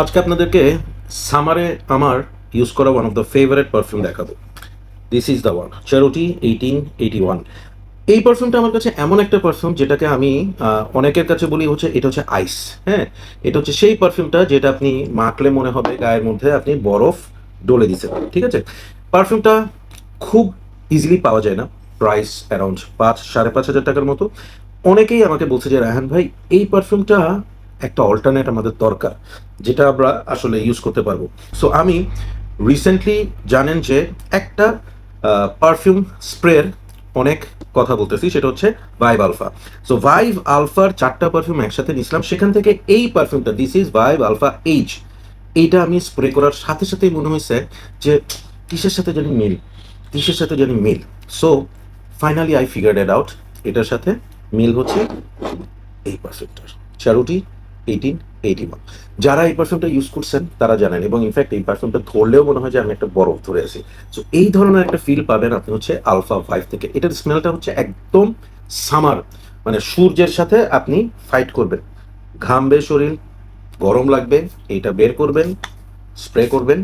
আজকে আপনাদেরকে সামারে আমার ইউজ করা one of the favourite perfume দেখাবো। This is the one, Cerruti 1881। এই পারফিউমটা আমার কাছে এমন একটা পারফিউম যেটাকে আমি অনেকের কাছে বলি হচ্ছে এটা হচ্ছে আইস। হ্যাঁ, এটা হচ্ছে সেই পারফিউমটা যেটা আপনি মাখলে মনে হবে গায়ের মধ্যে আপনি বরফ ডলে দিচ্ছেন। ঠিক আছে, পারফিউমটা খুব ইজিলি পাওয়া যায় না, প্রাইস অ্যারাউন্ড 5-5.5 হাজার টাকার মতো। অনেকেই আমাকে বলছে যে রায়হান ভাই, এই পারফিউমটা একটা অল্টারনেট আমাদের দরকার, যেটা আমরা আসলে ইউজ করতে পারবো। সো আমি রিসেন্টলি জানেন যে একটা পারফিউম স্প্রের অনেক কথা বলতেছি, সেটা হচ্ছে ভাইভ আলফা। সো ভাইভ আলফার 4টা পারফিউম একসাথে নিয়েছিলাম, সেখান থেকে এই পারফিউমটা this is vibe alpha H. এইটা আমি স্প্রে করার সাথে সাথেই মনে হয়েছে যে কিসের সাথে জানি মিল, কিসের সাথে জানি মিল। So finally I figured it out, এটার সাথে মিল হচ্ছে এই পারফিউমটার, চারুটি 1881। যারা এই পারফিউমটা ইউজ করছেন তারা জানেন, এবং ইনফ্যাক্ট এই পারফিউমটা ধরলেও মনে হয় যে আমি একটা বরফ ধরে আছি। সো এই ধরনের একটা ফিল পাবেন আপনি হচ্ছে আলফা 5 থেকে। এটার স্মেলটা হচ্ছে একদম সামার, মানে সূর্যের সাথে আপনি ফাইট করবেন, ঘামবে শরীর, গরম লাগবে, এইটা বের করবেন, স্প্রে করবেন,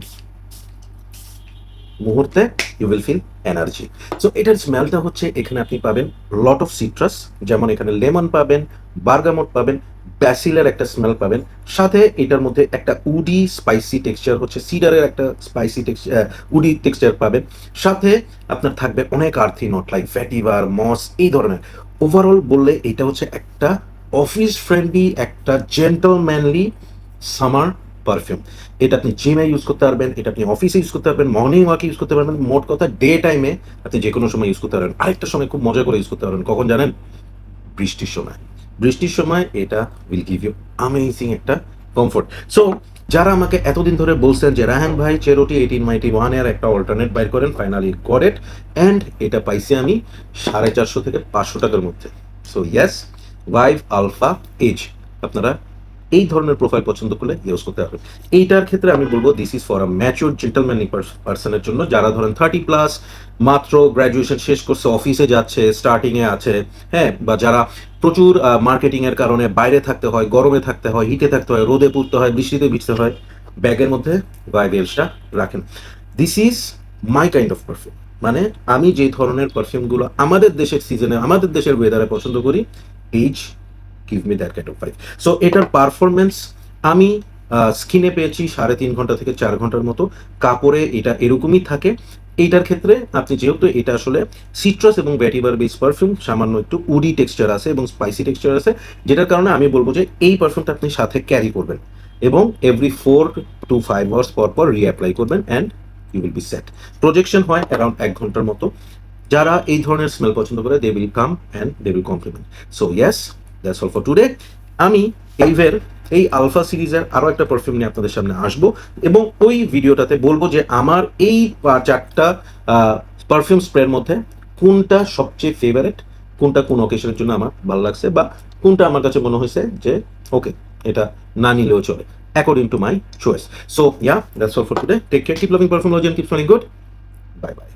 মুহূর্তে you will feel energy. So এটার স্মেলটা হচ্ছে এখানে আপনি পাবেন লট অফ সিট্রাস, যেমন এখানে লেমন পাবেন, বার্গামট পাবেন, ব্যাসিলের একটা স্মেল পাবেন, সাথে এটার মধ্যে একটা উডি স্পাইসি টেক্সচার, হচ্ছে সিডারের একটা স্পাইসি টেক্সচার, উডি টেক্সচার পাবেন। সাথে আপনার থাকবে অনেক আর্থি নোট লাইক ভ্যাটিভার, মস, এই ধরনের। ওভারঅল বললে এটা হচ্ছে একটা অফিস ফ্রেন্ডলি, একটা জেন্টলম্যানলি সামার পারফিউম। এটা আপনি জিমে ইউজ করতে পারবেন, এটা আপনি অফিসে ইউজ করতে পারবেন, মর্নিং ওয়াকে ইউজ করতে পারবেন, মোট কথা ডে টাইমে আপনি যে কোনো সময় ইউজ করতে পারবেন। আরেকটা সময় খুব মজা করে ইউজ করতে পারবেন, কখন জানেন? বৃষ্টির সময়। বৃষ্টির সময় এটা উইল গিভ ইউ অ্যামেজিং একটা কমফোর্ট। সো যারা আমাকে এতদিন ধরে বলছেন যে রায়হান ভাই চেরোটি 1891 এর একটা অল্টারনেট বাইর করেন, ফাইনালি গট ইট, অ্যান্ড এটা পাইছি আমি 450 থেকে 500 টাকার মধ্যে। So yes, vibe alpha as আপনারা এই ধরনের প্রোফাইল পছন্দ করলে ইউজ করতে পারবেন। এইটার ক্ষেত্রে আমি বলবো this is for a mature gentlemanly পার্সনের জন্য, যারা ধরেন 30+, মাত্র গ্র্যাজুয়েশন শেষ করছে, অফিসে যাচ্ছে, স্টার্টিংয়ে আছে, হ্যাঁ, বা যারা প্রচুর মার্কেটিংয়ের কারণে বাইরে থাকতে হয়, গরমে থাকতে হয়, হিটে থাকতে হয়, রোদে পুড়তে হয়, বৃষ্টিতে ভিজতে হয়, ব্যাগের মধ্যে ভাইবেলসটা রাখেন। This is my kind of perfume. মানে আমি যে ধরনের পারফিউমগুলো আমাদের দেশের সিজনে, আমাদের দেশের ওয়েদারে পছন্দ করি, H give me that kind of vibe. So এটার পারফরমেন্স আমি স্কিনে পেয়েছি 3.5 ঘন্টা থেকে 4 ঘন্টার মতো, কাপড়ে এটা এরকমই থাকে। এইটার ক্ষেত্রে আপনি যেহেতু এটা আসলে সিট্রাস এবং ভ্যাটিভার বেস পারফিউম, সামান্য একটু উডি টেক্সচার আছে এবং স্পাইসি টেক্সচার আছে, যেটার কারণে আমি বলবো যে এই পারফিউমটা আপনি সাথে ক্যারি করবেন এবং এভরি 4 to 5 আওয়ার্স পর পর রিঅ্যাপ্লাই করবেন, and you will be set. Projection হয় অ্যারাউন্ড 1 ঘন্টার মতো। যারা এই ধরনের স্মেল পছন্দ করে they will come and they will compliment. So yes, that's all for today. আমি এইভের এই আলফা সিরিজের আরও একটা পারফিউম নিয়ে আপনাদের সামনে আসবো, এবং ওই ভিডিওটাতে বলবো যে আমার এই 4টা পারফিউম স্প্রের মধ্যে কোনটা সবচেয়ে ফেভারেট, কোনটা কোন অকেশনের জন্য আমার ভালো লাগছে, বা কোনটা আমার কাছে মনে হয়েছে যে ওকে, এটা না নিলেও চলে, according to my choice. So yeah, that's all for today. Take care, keep loving Perfumology, and keep smelling good. Bye by.